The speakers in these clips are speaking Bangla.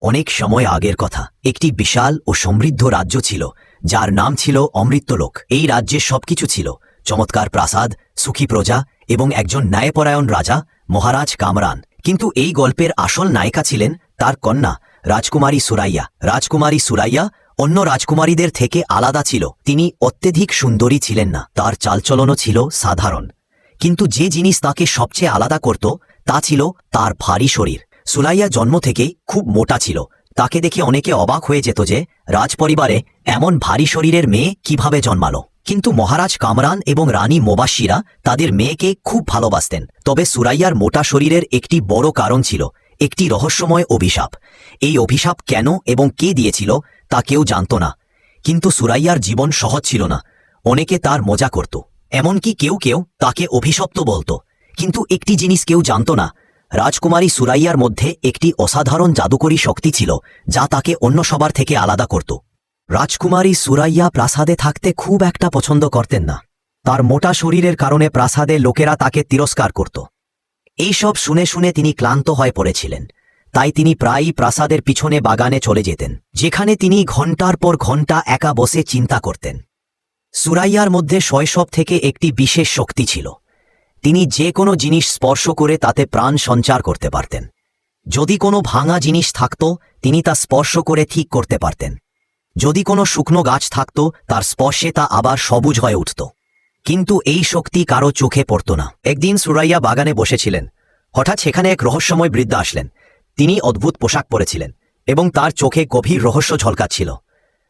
অনেক সময় আগের কথা, একটি বিশাল ও সমৃদ্ধ রাজ্য ছিল যার নাম ছিল অমৃতলোক। এই রাজ্যে সবকিছু ছিল, চমৎকার প্রাসাদ, সুখী প্রজা এবং একজন ন্যায়পরায়ণ রাজা, মহারাজ কামরান। কিন্তু এই গল্পের আসল নায়িকা ছিলেন তার কন্যা রাজকুমারী সুরাইয়া। রাজকুমারী সুরাইয়া অন্য রাজকুমারীদের থেকে আলাদা ছিল। তিনি অত্যধিক সুন্দরী ছিলেন না, তার চালচলনও ছিল সাধারণ। কিন্তু যে জিনিস তাকে সবচেয়ে আলাদা করত তা ছিল তার ভারী শরীর। সুরাইয়া জন্ম থেকেই খুব মোটা ছিল। তাকে দেখে অনেকে অবাক হয়ে যেত যে রাজপরিবারে এমন ভারী শরীরের মেয়ে কিভাবে জন্মালো। কিন্তু মহারাজ কামরান এবং রানী মোবাশিরা তাদের মেয়েকে খুব ভালোবাসতেন। তবে সুরাইয়ার মোটা শরীরের একটি বড় কারণ ছিল, একটি রহস্যময় অভিশাপ। এই অভিশাপ কেন এবং কে দিয়েছিল তা কেউ জানত না। কিন্তু সুরাইয়ার জীবন সহজ ছিল না। অনেকে তার মজা করত, এমনকি কেউ কেউ তাকে অভিশপ্ত বলত। কিন্তু একটি জিনিস কেউ জানত না, রাজকুমারী সুরাইয়ার মধ্যে একটি অসাধারণ জাদুকরী শক্তি ছিল যা তাকে অন্য সবার থেকে আলাদা করত। রাজকুমারী সুরাইয়া প্রাসাদে থাকতে খুব একটা পছন্দ করতেন না। তার মোটা শরীরের কারণে প্রাসাদে লোকেরা তাকে তিরস্কার করত। এইসব শুনে শুনে তিনি ক্লান্ত হয়ে পড়েছিলেন। তাই তিনি প্রায়ই প্রাসাদের পিছনে বাগানে চলে যেতেন, যেখানে তিনি ঘণ্টার পর ঘণ্টা একা বসে চিন্তা করতেন। সুরাইয়ার মধ্যে শৈশব থেকে একটি বিশেষ শক্তি ছিল। তিনি যে কোনো জিনিস স্পর্শ করে তাতে প্রাণ সঞ্চার করতে পারতেন। যদি কোনো ভাঙা জিনিস থাকত তিনি তা স্পর্শ করে ঠিক করতে পারতেন। যদি কোনো শুকনো গাছ থাকত তার স্পর্শে তা আবার সবুজ হয়ে উঠত। কিন্তু এই শক্তি কারো চোখে পড়ত না। একদিন সুরাইয়া বাগানে বসেছিলেন। হঠাৎ সেখানে এক রহস্যময় বৃদ্ধা আসলেন। তিনি অদ্ভুত পোশাক পরেছিলেন এবং তার চোখে গভীর রহস্য ঝলকাচ্ছিল।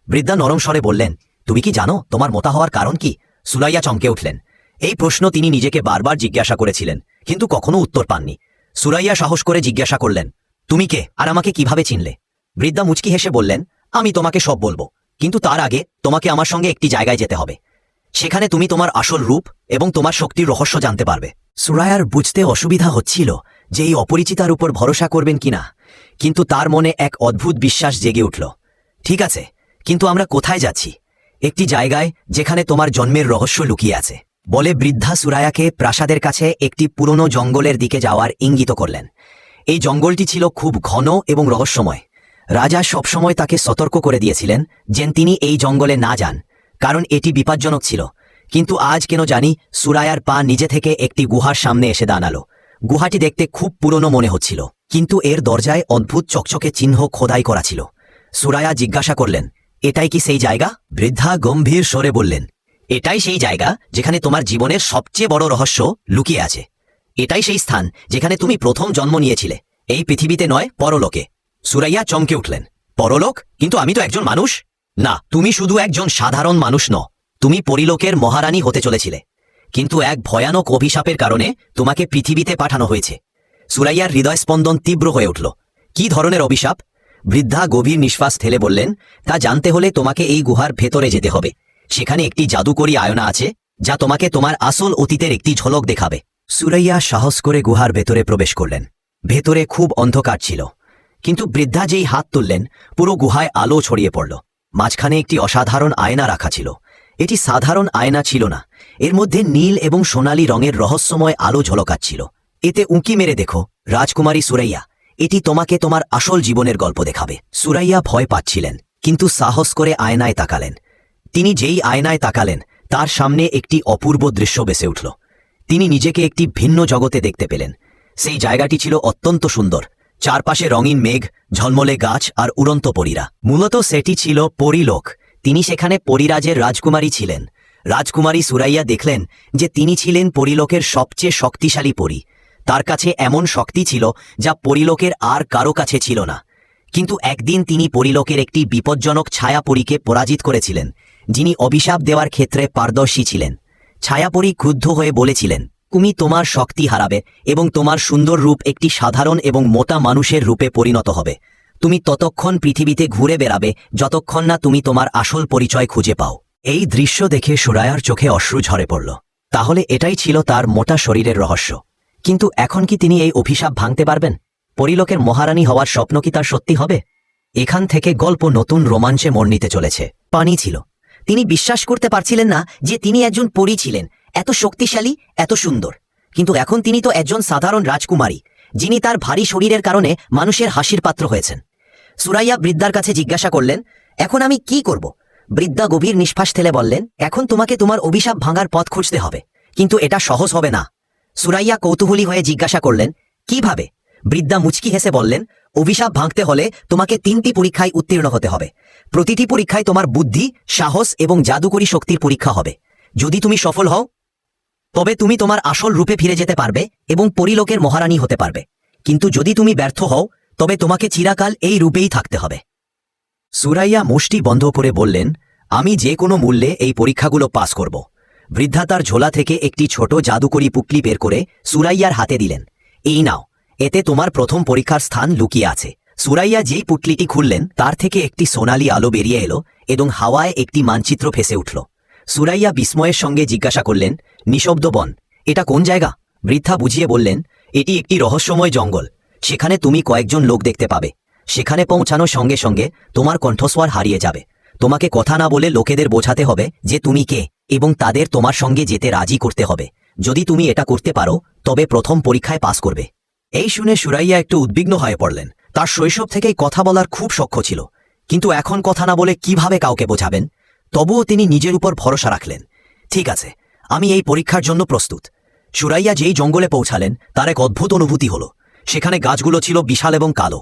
বৃদ্ধা নরম স্বরে বললেন, তুমি কি জানো তোমার মোটা হওয়ার কারণ কি? সুরাইয়া চমকে উঠলেন। এই প্রশ্ন তিনি নিজেকে বারবার জিজ্ঞাসা করেছিলেন, কিন্তু কখনো উত্তর পাননি। সুরাইয়া সাহস করে জিজ্ঞাসা করলেন, তুমি কে আর আমাকে কিভাবে চিনলে? বৃদ্ধা মুচকি হেসে বললেন, আমি তোমাকে সব বলবো, কিন্তু তার আগে তোমাকে আমার সঙ্গে একটি জায়গায় যেতে হবে। সেখানে তুমি তোমার আসল রূপ এবং তোমার শক্তির রহস্য জানতে পারবে। সুরাইয়ার বুঝতে অসুবিধা হচ্ছিল যে এই অপরিচিতার উপর ভরসা করবেন কিনা, কিন্তু তার মনে এক অদ্ভুত বিশ্বাস জেগে উঠল। ঠিক আছে, কিন্তু আমরা কোথায় যাচ্ছি? একটি জায়গায় যেখানে তোমার জন্মের রহস্য লুকিয়ে আছে, বলে বৃদ্ধা সুরাইয়াকে প্রাসাদের কাছে একটি পুরনো জঙ্গলের দিকে যাওয়ার ইঙ্গিত করলেন। এই জঙ্গলটি ছিল খুব ঘন এবং রহস্যময়। রাজা সবসময় তাকে সতর্ক করে দিয়েছিলেন যেন তিনি এই জঙ্গলে না যান, কারণ এটি বিপজ্জনক ছিল। কিন্তু আজ কেন জানি সুরাইয়ার পা নিজে থেকে একটি গুহার সামনে এসে দাঁড়ালো। গুহাটি দেখতে খুব পুরনো মনে হচ্ছিল, কিন্তু এর দরজায় অদ্ভুত চকচকে চিহ্ন খোদাই করা ছিল। সুরাইয়া জিজ্ঞাসা করলেন, এটাই কি সেই জায়গা? বৃদ্ধা গম্ভীর স্বরে বললেন, এটাই সেই জায়গা যেখানে তোমার জীবনের সবচেয়ে বড় রহস্য লুকিয়ে আছে। এটাই সেই স্থান যেখানে তুমি প্রথম জন্ম নিয়েছিলে, এই পৃথিবীতে নয়, পরলোকে। সুরাইয়া চমকে উঠলেন, পরলোক? কিন্তু আমি তো একজন মানুষ। না, তুমি শুধু একজন সাধারণ মানুষ নও, তুমি পরিলোকের মহারানী হতে চলেছিলে। কিন্তু এক ভয়ানক অভিশাপের কারণে তোমাকে পৃথিবীতে পাঠানো হয়েছে। সুরাইয়ার হৃদয়স্পন্দন তীব্র হয়ে উঠল। কি ধরনের অভিশাপ? বৃদ্ধা গভীর নিঃশ্বাস ঠেলে বললেন, তা জানতে হলে তোমাকে এই গুহার ভেতরে যেতে হবে। সেখানে একটি জাদুকরী আয়না আছে যা তোমাকে তোমার আসল অতীতের একটি ঝলক দেখাবে। সুরাইয়া সাহস করে গুহার ভেতরে প্রবেশ করলেন। ভেতরে খুব অন্ধকার ছিল, কিন্তু বৃদ্ধা যেই হাত তুললেন পুরো গুহায় আলো ছড়িয়ে পড়ল। মাঝখানে একটি অসাধারণ আয়না রাখা ছিল। এটি সাধারণ আয়না ছিল না, এর মধ্যে নীল এবং সোনালী রঙের রহস্যময় আলো ঝলকাচ্ছিল। এতে উঁকি মেরে দেখো, রাজকুমারী সুরাইয়া, এটি তোমাকে তোমার আসল জীবনের গল্প দেখাবে। সুরাইয়া ভয় পাচ্ছিলেন, কিন্তু সাহস করে আয়নায় তাকালেন। তিনি যেই আয়নায় তাকালেন তার সামনে একটি অপূর্ব দৃশ্য ভেসে উঠল। তিনি নিজেকে একটি ভিন্ন জগতে দেখতে পেলেন। সেই জায়গাটি ছিল অত্যন্ত সুন্দর। চারপাশে রঙিন মেঘ, ঝলমলে গাছ আর উড়ন্ত পরীরা। মূলত সেটি ছিল পরিলোক। তিনি সেখানে পরিরাজের রাজকুমারী ছিলেন। রাজকুমারী সুরাইয়া দেখলেন যে তিনি ছিলেন পরিলোকের সবচেয়ে শক্তিশালী পরী। তার কাছে এমন শক্তি ছিল যা পরিলোকের আর কারো কাছে ছিল না। কিন্তু একদিন তিনি পরিলোকের একটি বিপজ্জনক ছায়াপরীকে পরাজিত করেছিলেন, যিনি অভিশাপ দেওয়ার ক্ষেত্রে পারদর্শী ছিলেন। ছায়াপরী ক্রুদ্ধ হয়ে বলেছিলেন, তুমি তোমার শক্তি হারাবে এবং তোমার সুন্দর রূপ একটি সাধারণ এবং মোটা মানুষের রূপে পরিণত হবে। তুমি ততক্ষণ পৃথিবীতে ঘুরে বেড়াবে যতক্ষণ না তুমি তোমার আসল পরিচয় খুঁজে পাও। এই দৃশ্য দেখে সুরাইয়ার চোখে অশ্রু ঝরে পড়ল। তাহলে এটাই ছিল তার মোটা শরীরের রহস্য। কিন্তু এখন কি তিনি এই অভিশাপ ভাঙতে পারবেন? পরিলোকের মহারানী হওয়ার স্বপ্ন কি তার সত্যি হবে? এখান থেকে গল্প নতুন রোমাঞ্চে মোড় নিতে চলেছে। পানি ছিল। তিনি বিশ্বাস করতে পারছিলেন না যে তিনি একজন পরী ছিলেন, এত শক্তিশালী, এত সুন্দর। কিন্তু এখন তিনি তো একজন সাধারণ রাজকুমারী, যিনি তার ভারী শরীরের কারণে মানুষের হাসির পাত্র হয়েছেন। সুরাইয়া বৃদ্ধার কাছে জিজ্ঞাসা করলেন, এখন আমি কি করব? বৃদ্ধা গভীর নিঃশ্বাস ঠেলে বললেন, এখন তোমাকে তোমার অভিশাপ ভাঙার পথ খুঁজতে হবে, কিন্তু এটা সহজ হবে না। সুরাইয়া কৌতূহলী হয়ে জিজ্ঞাসা করলেন, কিভাবে? বৃদ্ধা মুচকি হেসে বললেন, অভিশাপ ভাঙতে হলে তোমাকে 3টি পরীক্ষায় উত্তীর্ণ হতে হবে। প্রতিটি পরীক্ষায় তোমার বুদ্ধি, সাহস এবং জাদুকরী শক্তির পরীক্ষা হবে। যদি তুমি সফল হও তবে তুমি তোমার আসল রূপে ফিরে যেতে পারবে এবং পরিলোকের মহারানী হতে পারবে, কিন্তু যদি তুমি ব্যর্থ হও তবে তোমাকে চিরকাল এই রূপেই থাকতে হবে। সুরাইয়া মুষ্টি বন্ধ করে বললেন, আমি যে কোনো মূল্যে এই পরীক্ষাগুলো পাস করব। বৃদ্ধা তার ঝোলা থেকে একটি ছোট জাদুকরী পুটলি বের করে সুরাইয়ার হাতে দিলেন। এই নাও, এতে তোমার প্রথম পরীক্ষার স্থান লুকিয়ে আছে। সুরাইয়া যেই পুটলিটি খুললেন তার থেকে একটি সোনালি আলো বেরিয়ে এলো এবং হাওয়ায় একটি মানচিত্র ভেসে উঠল। সুরাইয়া বিস্ময়ের সঙ্গে জিজ্ঞাসা করলেন, নিঃশব্দ বন, এটা কোন জায়গা? বৃদ্ধা বুঝিয়ে বললেন, এটি একটি রহস্যময় জঙ্গল। সেখানে তুমি কয়েকজন লোক দেখতে পাবে। সেখানে পৌঁছানোর সঙ্গে সঙ্গে তোমার কণ্ঠস্বর হারিয়ে যাবে। তোমাকে কথা না বলে লোকেদের বোঝাতে হবে যে তুমি কে এবং তাদের তোমার সঙ্গে যেতে রাজি করতে হবে। যদি তুমি এটা করতে পারো তবে প্রথম পরীক্ষায় পাস করবে। এই শুনে সুরাইয়া একটু উদ্বিগ্ন হয়ে পড়লেন। তার শৈশব থেকেই কথা বলার খুব শখ ছিল, কিন্তু এখন কথা না বলে কিভাবে কাউকে বোঝাবেন? তবুও তিনি নিজের উপর ভরসা রাখলেন। ঠিক আছে, আমি এই পরীক্ষার জন্য প্রস্তুত। সুরাইয়া যেই জঙ্গলে পৌঁছালেন তার এক অদ্ভুত অনুভূতি হল। সেখানে গাছগুলো ছিল বিশাল এবং কালো।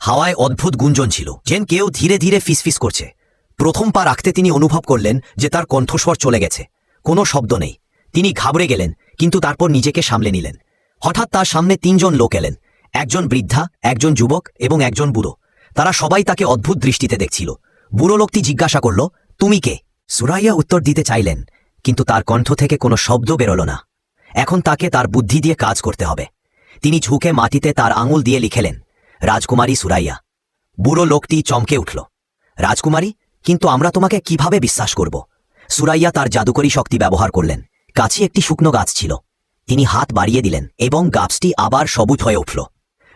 হাওয়ায় অদ্ভুত গুঞ্জন ছিল, যেন কেউ ধীরে ধীরে ফিসফিস করছে। প্রথম পা রাখতে তিনি অনুভব করলেন যে তার কণ্ঠস্বর চলে গেছে। কোনো শব্দ নেই। তিনি ঘাবড়ে গেলেন, কিন্তু তারপর নিজেকে সামলে নিলেন। হঠাৎ তার সামনে 3জন লোক এলেন, একজন বৃদ্ধা, একজন যুবক এবং একজন বুড়ো। তারা সবাই তাকে অদ্ভুত দৃষ্টিতে দেখছিল। বুড়ো লোকটি জিজ্ঞাসা করল, তুমি কে? সুরাইয়া উত্তর দিতে চাইলেন, কিন্তু তার কণ্ঠ থেকে কোনো শব্দ বেরোল না। এখন তাকে তার বুদ্ধি দিয়ে কাজ করতে হবে। তিনি ঝুঁকে মাটিতে তার আঙুল দিয়ে লিখেলেন, রাজকুমারী সুরাইয়া। বুড়ো লোকটি চমকে উঠল, রাজকুমারী? কিন্তু আমরা তোমাকে কিভাবে বিশ্বাস করব? সুরাইয়া তার জাদুকরী শক্তি ব্যবহার করলেন। কাছে একটি শুকনো গাছ ছিল। তিনি হাত বাড়িয়ে দিলেন এবং গাছটি আবার সবুজ হয়ে উঠল।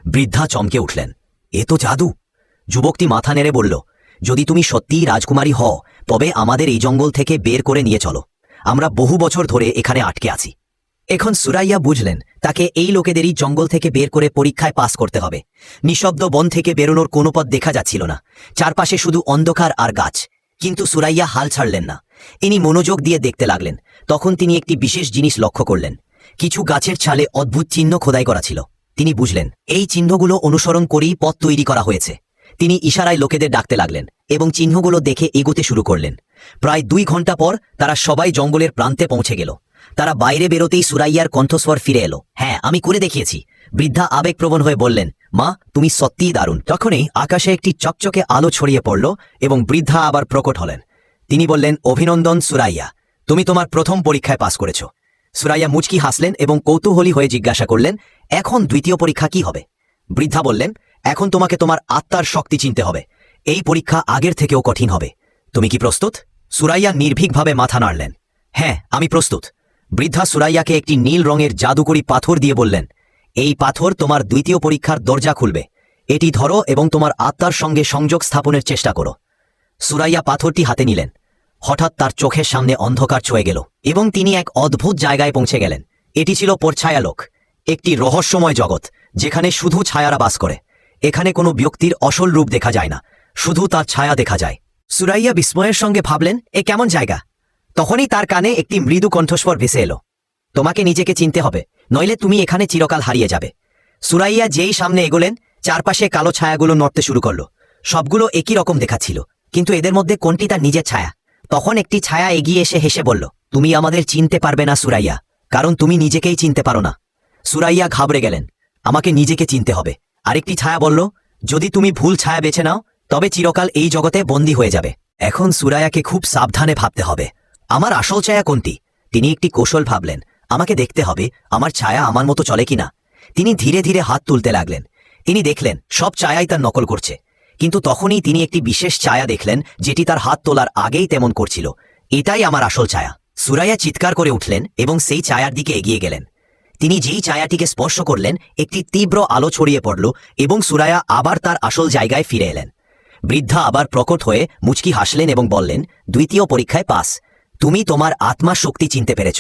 বৃদ্ধা চমকে উঠলেন, এ তো জাদু। যুবকটি মাথা নেড়ে বলল, যদি তুমি সত্যিই রাজকুমারী হও তবে আমাদের এই জঙ্গল থেকে বের করে নিয়ে চলো। আমরা বহু বছর ধরে এখানে আটকে আছি। এখন সুরাইয়া বুঝলেন তাকে এই লোকেদেরই জঙ্গল থেকে বের করে পরীক্ষায় পাস করতে হবে। নিঃশব্দ বন থেকে বেরোনোর কোনো পথ দেখা যাচ্ছিল না। চারপাশে শুধু অন্ধকার আর গাছ। কিন্তু সুরাইয়া হাল ছাড়লেন না। ইনি মনোযোগ দিয়ে দেখতে লাগলেন। তখন তিনি একটি বিশেষ জিনিস লক্ষ্য করলেন। কিছু গাছের ছালে অদ্ভুত চিহ্ন খোদাই করা ছিল। তিনি বুঝলেন এই চিহ্নগুলো অনুসরণ করেই পথ তৈরি করা হয়েছে। তিনি ইশারায় লোকেদের ডাকতে লাগলেন এবং চিহ্নগুলো দেখে এগোতে শুরু করলেন। প্রায় 2 ঘন্টা পর তারা সবাই জঙ্গলের প্রান্তে পৌঁছে গেল। তারা বাইরে বেরোতেই সুরাইয়ার কণ্ঠস্বর ফিরে এলো, হ্যাঁ, আমি করে দেখিয়েছি। বৃদ্ধা আবেগপ্রবণ হয়ে বললেন, মা, তুমি সত্যিই দারুণ। তখনই আকাশে একটি চকচকে আলো ছড়িয়ে পড়ল এবং বৃদ্ধা আবার প্রকট হলেন। তিনি বললেন, অভিনন্দন সুরাইয়া, তুমি তোমার প্রথম পরীক্ষায় পাস করেছ। সুরাইয়া মুচকি হাসলেন এবং কৌতূহলী হয়ে জিজ্ঞাসা করলেন, এখন দ্বিতীয় পরীক্ষা কি হবে? বৃদ্ধা বললেন, এখন তোমাকে তোমার আত্মার শক্তি চিনতে হবে। এই পরীক্ষা আগের থেকেও কঠিন হবে। তুমি কি প্রস্তুত? সুরাইয়া নির্ভীকভাবে মাথা নাড়লেন, হ্যাঁ, আমি প্রস্তুত। বৃদ্ধা সুরাইয়াকে একটি নীল রঙের জাদুকরী পাথর দিয়ে বললেন, এই পাথর তোমার দ্বিতীয় পরীক্ষার দরজা খুলবে। এটি ধরো এবং তোমার আত্মার সঙ্গে সংযোগ স্থাপনের চেষ্টা করো। সুরাইয়া পাথরটি হাতে নিলেন। হঠাৎ তার চোখের সামনে অন্ধকার ছয়ে গেল এবং তিনি এক অদ্ভুত জায়গায় পৌঁছে গেলেন। এটি ছিল পরছায়ালোক, একটি রহস্যময় জগৎ যেখানে শুধু ছায়ারা বাস করে। এখানে কোনো ব্যক্তির আসল রূপ দেখা যায় না, শুধু তার ছায়া দেখা যায়। সুরাইয়া বিস্ময়ের সঙ্গে ভাবলেন, এ কেমন জায়গা? তখনই তার কানে একটি মৃদু কণ্ঠস্বর ভেসে এলো, তোমাকে নিজেকে চিনতে হবে, নইলে তুমি এখানে চিরকাল হারিয়ে যাবে। সুরাইয়া যেই সামনে এগোলেন চারপাশে কালো ছায়াগুলো নড়তে শুরু করল। সবগুলো একই রকম দেখাচ্ছিল, কিন্তু এদের মধ্যে কোনটি তার নিজের ছায়া? তখন একটি ছায়া এগিয়ে এসে হেসে বলল, তুমি আমাদের চিনতে পারবে না সুরাইয়া, কারণ তুমি নিজেকেই চিনতে পারো না। সুরাইয়া ঘাবড়ে গেলেন, আমাকে নিজেকে চিনতে হবে। আরেকটি ছায়া বলল, যদি তুমি ভুল ছায়া বেছে নাও তবে চিরকাল এই জগতে বন্দী হয়ে যাবে। এখন সুরাইয়াকে খুব সাবধানে ভাবতে হবে, আমার আসল ছায়া কোনটি? তিনি একটি কৌশল ভাবলেন, আমাকে দেখতে হবে আমার ছায়া আমার মতো চলে কিনা। তিনি ধীরে ধীরে হাত তুলতে লাগলেন। তিনি দেখলেন সব ছায়াই তার নকল করছে, কিন্তু তখনই তিনি একটি বিশেষ ছায়া দেখলেন যেটি তার হাত তোলার আগেই তেমন করছিল। এটাই আমার আসল ছায়া। সুরাইয়া চিৎকার করে উঠলেন এবং সেই ছায়ার দিকে এগিয়ে গেলেন। তিনি যেই ছায়াটিকে স্পর্শ করলেন একটি তীব্র আলো ছড়িয়ে পড়ল এবং সুরাইয়া আবার তার আসল জায়গায় ফিরে এলেন। বৃদ্ধা আবার প্রকট হয়ে মুচকি হাসলেন এবং বললেন, দ্বিতীয় পরীক্ষায় পাস। তুমি তোমার আত্মার শক্তি চিনতে পেরেছ।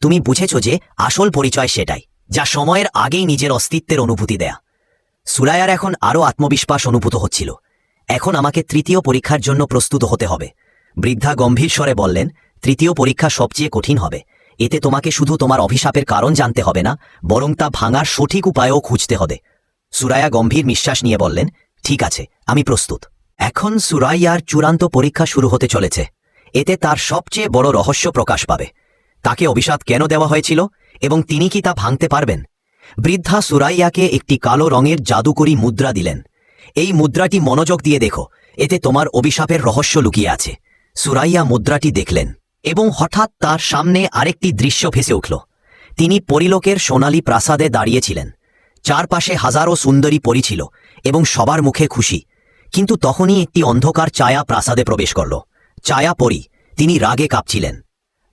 তুমি বুঝেছ যে আসল পরিচয় সেটাই, যা সময়ের আগেই নিজের অস্তিত্বের অনুভূতি দেয়া। সুরাইয়ার এখন আরও আত্মবিশ্বাস অনুভূত হচ্ছিল। এখন আমাকে তৃতীয় পরীক্ষার জন্য প্রস্তুত হতে হবে। বৃদ্ধা গম্ভীর স্বরে বললেন, তৃতীয় পরীক্ষা সবচেয়ে কঠিন হবে। এতে তোমাকে শুধু তোমার অভিশাপের কারণ জানতে হবে না, বরং তা ভাঙার সঠিক উপায়ও খুঁজতে হবে। সুরাইয়া গম্ভীর নিঃশ্বাস নিয়ে বললেন, ঠিক আছে, আমি প্রস্তুত। এখন সুরাইয়ার চূড়ান্ত পরীক্ষা শুরু হতে চলেছে। এতে তার সবচেয়ে বড় রহস্য প্রকাশ পাবে। তাকে অভিশাপ কেন দেওয়া হয়েছিল এবং তিনি কি তা ভাঙতে পারবেন? বৃদ্ধা সুরাইয়াকে একটি কালো রঙের জাদুকরী মুদ্রা দিলেন। এই মুদ্রাটি মনোযোগ দিয়ে দেখো, এতে তোমার অভিশাপের রহস্য লুকিয়ে আছে। সুরাইয়া মুদ্রাটি দেখলেন এবং হঠাৎ তার সামনে আরেকটি দৃশ্য ভেসে উঠল। তিনি পরিলোকের সোনালী প্রাসাদে দাঁড়িয়েছিলেন। চারপাশে হাজারো সুন্দরী পরী ছিল এবং সবার মুখে খুশি। কিন্তু তখনই একটি অন্ধকার ছায়া প্রাসাদে প্রবেশ করল। ছায়া পরী, তিনি রাগে কাঁপছিলেন।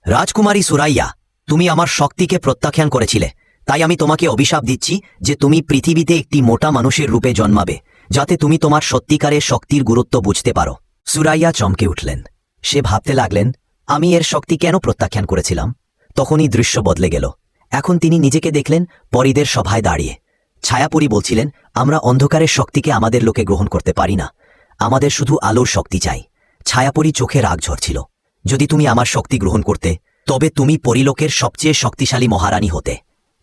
রাজকুমারী সুরাইয়া, তুমি আমার শক্তিকে প্রত্যাখ্যান করেছিলে, তাই আমি তোমাকে অভিশাপ দিচ্ছি যে তুমি পৃথিবীতে একটি মোটা মানুষের রূপে জন্মাবে, যাতে তুমি তোমার সত্যিকারের শক্তির গুরুত্ব বুঝতে পারো। সুরাইয়া চমকে উঠলেন। সে ভাবতে লাগলেন, আমি এর শক্তি কেন প্রত্যাখ্যান করেছিলাম? তখনই দৃশ্য বদলে গেল। এখন তিনি নিজেকে দেখলেন পরীদের সভায় দাঁড়িয়ে। ছায়াপরী বলছিলেন, আমরা অন্ধকারের শক্তিকে আমাদের লোকে গ্রহণ করতে পারি না, আমাদের শুধু আলোর শক্তি চাই। ছায়াপরী চোখে রাগ ঝরছিল। যদি তুমি আমার শক্তি গ্রহণ করতে, তবে তুমি পরিলোকের সবচেয়ে শক্তিশালী মহারানী হতে।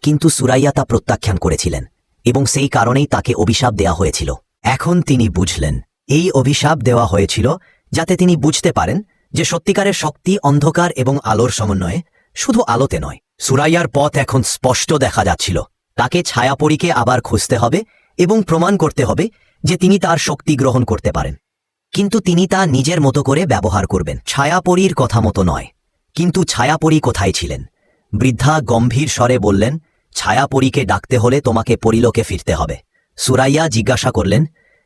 কিন্তু সুরাইয়া তা প্রত্যাখ্যান করেছিলেন এবং সেই কারণেই তাকে অভিশাপ দেওয়া হয়েছিল। এখন তিনি বুঝলেন, এই অভিশাপ দেওয়া হয়েছিল যাতে তিনি বুঝতে পারেন যে সত্যিকারের শক্তি অন্ধকার এবং আলোর সমন্বয়ে, শুধু আলোতে নয়। সুরাইয়ার পথ এখন স্পষ্ট দেখা যাচ্ছিল। তাকে ছায়াপরীকে আবার খুঁজতে হবে এবং প্রমাণ করতে হবে যে তিনি তার শক্তি গ্রহণ করতে পারেন। কিন্তু তিনি তা নিজের মতো করে ব্যবহার করবেন, ছায়াপরীর কথা মতো নয়। কিন্তু ছায়াপরী কোথায় ছিলেন? বৃদ্ধা গম্ভীর স্বরে বললেন, ছায়াপরীকে ডাকতে হলে তোমাকে পরিলোকে ফিরতে হবে। সুরাইয়া জিজ্ঞাসা করলেন,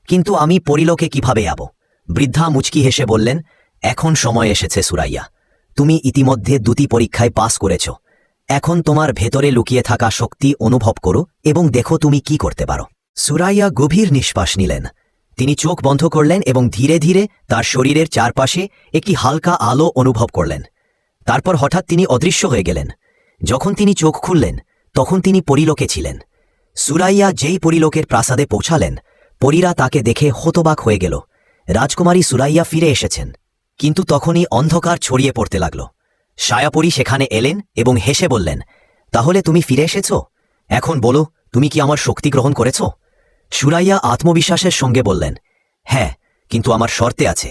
কিন্তু আমি পরিলোকে কিভাবে যাব? বৃদ্ধা মুচকি হেসে বললেন, এখন সময় এসেছে সুরাইয়া। তুমি ইতিমধ্যে দুটি পরীক্ষায় পাস করেছ। এখন তোমার ভেতরে লুকিয়ে থাকা শক্তি অনুভব করো এবং দেখো তুমি কি করতে পারো। সুরাইয়া গভীর নিঃশ্বাস নিলেন। তিনি চোখ বন্ধ করলেন এবং ধীরে ধীরে তার শরীরের চারপাশে একটি হালকা আলো অনুভব করলেন। তারপর হঠাৎ তিনি অদৃশ্য হয়ে গেলেন। যখন তিনি চোখ খুললেন, তখন তিনি পরিলোকে ছিলেন। সুরাইয়া যেই পরিলোকের প্রাসাদে পৌঁছালেন, পরীরা তাকে দেখে হতবাক হয়ে গেল। রাজকুমারী সুরাইয়া ফিরে এসেছেন। কিন্তু তখনই অন্ধকার ছড়িয়ে পড়তে লাগল। ছায়াপরী সেখানে এলেন এবং হেসে বললেন, তাহলে তুমি ফিরে এসেছ? এখন বলো, তুমি কি আমার শক্তি গ্রহণ করেছ? সুরাইয়া আত্মবিশ্বাসের সঙ্গে বললেন, হ্যাঁ, কিন্তু আমার শর্তে আছে।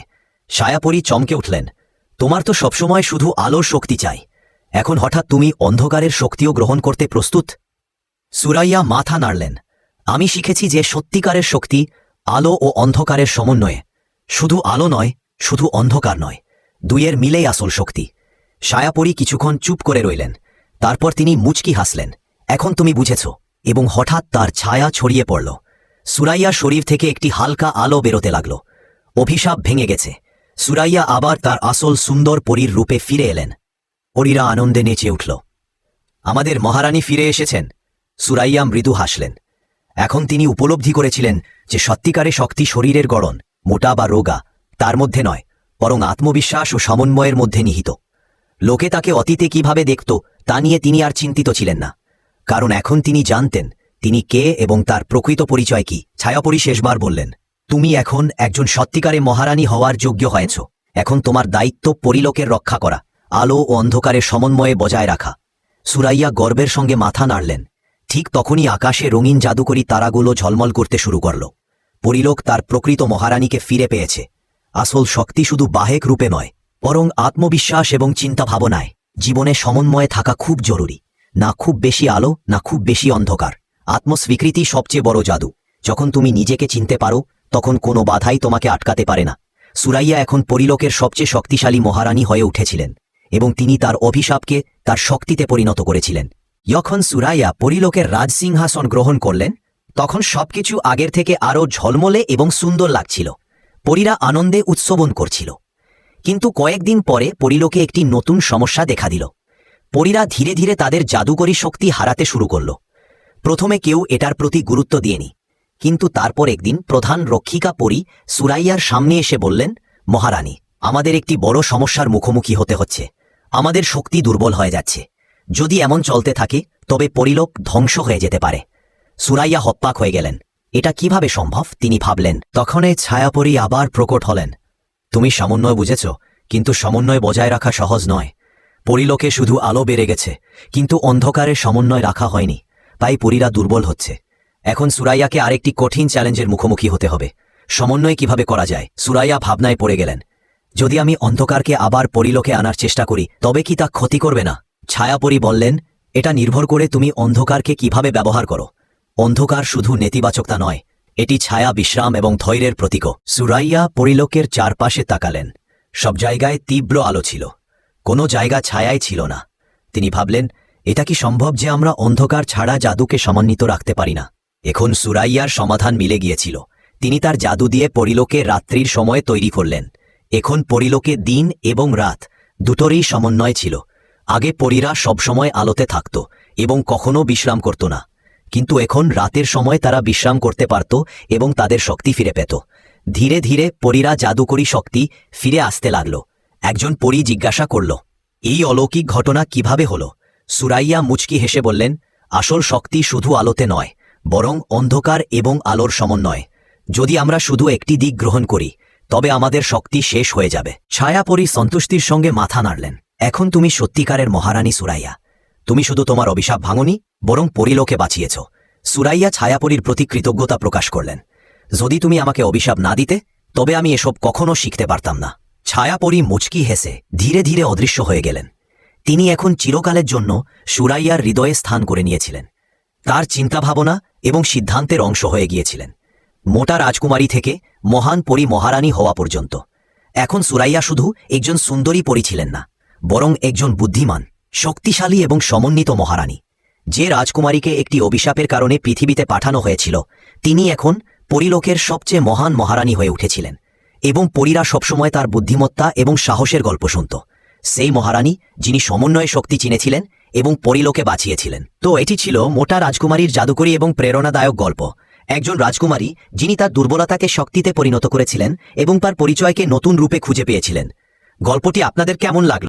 ছায়াপরী চমকে উঠলেন, তোমার তো সবসময় শুধু আলোর শক্তি চাই, এখন হঠাৎ তুমি অন্ধকারের শক্তিও গ্রহণ করতে প্রস্তুত? সুরাইয়া মাথা নাড়লেন। আমি শিখেছি যে সত্যিকারের শক্তি আলো ও অন্ধকারের সমন্বয়ে, শুধু আলো নয়, শুধু অন্ধকার নয়, দুইয়ের মিলেই আসল শক্তি। ছায়াপরী কিছুক্ষণ চুপ করে রইলেন। তারপর তিনি মুচকি হাসলেন, এখন তুমি বুঝেছ। এবং হঠাৎ তার ছায়া ছড়িয়ে পড়ল। সুরাইয়ার শরীর থেকে একটি হালকা আলো বেরোতে লাগল। অভিশাপ ভেঙে গেছে। সুরাইয়া আবার তার আসল সুন্দর পরীর রূপে ফিরে এলেন। পরীরা আনন্দে নেচে উঠল। আমাদের মহারানী ফিরে এসেছেন। সুরাইয়া মৃদু হাসলেন। এখন তিনি উপলব্ধি করেছিলেন যে সত্যিকারে শক্তি শরীরের গড়ন, মোটা বা রোগা, তার মধ্যে নয়, বরং আত্মবিশ্বাস ও সমন্বয়ের মধ্যে নিহিত। লোকে তাকে অতীতে কিভাবে দেখত তা নিয়ে তিনি আর চিন্তিত ছিলেন না, কারণ এখন তিনি জানতেন তিনি কে এবং তার প্রকৃত পরিচয় কি। ছায়াপরী শেষবার বললেন, তুমি এখন একজন সত্যিকারে মহারানী হওয়ার যোগ্য হয়েছ। এখন তোমার দায়িত্ব পরিলোকের রক্ষা করা, আলো ও অন্ধকারের সমন্বয়ে বজায় রাখা। সুরাইয়া গর্বের সঙ্গে মাথা নাড়লেন। ঠিক তখনই আকাশে রঙিন জাদুকরী তারাগুলো ঝলমল করতে শুরু করল। পরিলোক তার প্রকৃত মহারানীকে ফিরে পেয়েছে। আসল শক্তি শুধু বাহেক রূপে নয়, বরং আত্মবিশ্বাস এবং চিন্তা ভাবনায়। জীবনে সমন্বয়ে থাকা খুব জরুরি, না খুব বেশি আলো, না খুব বেশি অন্ধকার। আত্মস্বীকৃতি সবচেয়ে বড় জাদু। যখন তুমি নিজেকে চিনতে পারো, তখন কোনো বাধাই তোমাকে আটকাতে পারে না। সুরাইয়া এখন পরিলোকের সবচেয়ে শক্তিশালী মহারানী হয়ে উঠেছিলেন এবং তিনি তার অভিশাপকে তার শক্তিতে পরিণত করেছিলেন। যখন সুরাইয়া পরিলোকের রাজসিংহাসন গ্রহণ করলেন, তখন সবকিছু আগের থেকে আরও ঝলমলে এবং সুন্দর লাগছিল। পরীরা আনন্দে উৎসবন করছিল। কিন্তু কয়েকদিন পরে পরিলোকে একটি নতুন সমস্যা দেখা দিল। পরীরা ধীরে ধীরে তাদের জাদুকরী শক্তি হারাতে শুরু করল। প্রথমে কেউ এটার প্রতি গুরুত্ব দিয়েনি, কিন্তু তারপর একদিন প্রধান রক্ষিকা পরী সুরাইয়ার সামনে এসে বললেন, মহারানী, আমাদের একটি বড় সমস্যার মুখোমুখি হতে হচ্ছে। আমাদের শক্তি দুর্বল হয়ে যাচ্ছে। যদি এমন চলতে থাকে, তবে পরিলোক ধ্বংস হয়ে যেতে পারে। সুরাইয়া হতবাক হয়ে গেলেন। এটা কিভাবে সম্ভব তিনি ভাবলেন। তখনই ছায়াপরী আবার প্রকট হলেন। তুমি সমন্বয় বুঝেছ, কিন্তু সমন্বয় বজায় রাখা সহজ নয়। পরিলোকে শুধু আলো বেড়ে গেছে, কিন্তু অন্ধকারে সমন্বয় রাখা হয়নি, তাই পরীরা দুর্বল হচ্ছে। এখন সুরাইয়াকে আরেকটি কঠিন চ্যালেঞ্জের মুখোমুখি হতে হবে। সমন্বয় কিভাবে করা যায়? সুরাইয়া ভাবনায় পড়ে গেলেন। যদি আমি অন্ধকারকে আবার পরিলোকে আনার চেষ্টা করি, তবে কি তা ক্ষতি করবে না? ছায়াপরী বললেন, এটা নির্ভর করে তুমি অন্ধকারকে কিভাবে ব্যবহার করো। অন্ধকার শুধু নেতিবাচকতা নয়, এটি ছায়া, বিশ্রাম এবং ধৈর্যের প্রতীকও। সুরাইয়া পরিলোকের চারপাশে তাকালেন। সব জায়গায় তীব্র আলো ছিল, কোনো জায়গা ছায়াই ছিল না। তিনি ভাবলেন, এটা কি সম্ভব যে আমরা অন্ধকার ছাড়া জাদুকে সমন্বিত রাখতে পারি না? এখন সুরাইয়ার সমাধান মিলে গিয়েছিল। তিনি তার জাদু দিয়ে পরিলোকে রাত্রির সময় তৈরি করলেন। এখন পরিলোকে দিন এবং রাত দুটোরই সমন্বয় ছিল। আগে পরীরা সবসময় আলোতে থাকত এবং কখনো বিশ্রাম করত না, কিন্তু এখন রাতের সময় তারা বিশ্রাম করতে পারত এবং তাদের শক্তি ফিরে পেত। ধীরে ধীরে পরীরা জাদুকরী শক্তি ফিরে আসতে লাগল। একজন পরী জিজ্ঞাসা করল, এই অলৌকিক ঘটনা কিভাবে হল? সুরাইয়া মুচকি হেসে বললেন, আসল শক্তি শুধু আলোতে নয়, বরং অন্ধকার এবং আলোর সমন্বয়। যদি আমরা শুধু একটি দিক গ্রহণ করি, তবে আমাদের শক্তি শেষ হয়ে যাবে। ছায়াপরী সন্তুষ্টির সঙ্গে মাথা নাড়লেন। এখন তুমি সত্যিকারের মহারানী সুরাইয়া। তুমি শুধু তোমার অভিশাপ ভাঙনি, বরং পরিলোকে বাঁচিয়েছ। সুরাইয়া ছায়াপরীর প্রতি কৃতজ্ঞতা প্রকাশ করলেন। যদি তুমি আমাকে অভিশাপ না দিতে, তবে আমি এসব কখনো শিখতে পারতাম না। ছায়াপরী মুচকি হেসে ধীরে ধীরে অদৃশ্য হয়ে গেলেন। তিনি এখন চিরকালের জন্য সুরাইয়ার হৃদয়ে স্থান করে নিয়েছিলেন, তার চিন্তাভাবনা এবং সিদ্ধান্তের অংশ হয়ে গিয়েছিলেন। মোটা রাজকুমারী থেকে মহান পরী মহারানী হওয়া পর্যন্ত। এখন সুরাইয়া শুধু একজন সুন্দরী পরী ছিলেন না, বরং একজন বুদ্ধিমান, শক্তিশালী এবং সমন্বিত মহারানী। যে রাজকুমারীকে একটি অভিশাপের কারণে পৃথিবীতে পাঠানো হয়েছিল, তিনি এখন পরিলোকের সবচেয়ে মহান মহারানী হয়ে উঠেছিলেন, এবং পরীরা সবসময় তার বুদ্ধিমত্তা এবং সাহসের গল্প শুনত। সেই মহারানী যিনি সমন্বয়ে শক্তি চিনেছিলেন এবং পরিলোকে বাঁচিয়েছিলেন। তো এটি ছিল মোটা রাজকুমারীর জাদুকরী এবং প্রেরণাদায়ক গল্প। একজন রাজকুমারী যিনি তার দুর্বলতাকে শক্তিতে পরিণত করেছিলেন এবং তার পরিচয়কে নতুন রূপে খুঁজে পেয়েছিলেন। গল্পটি আপনাদের কেমন লাগলো?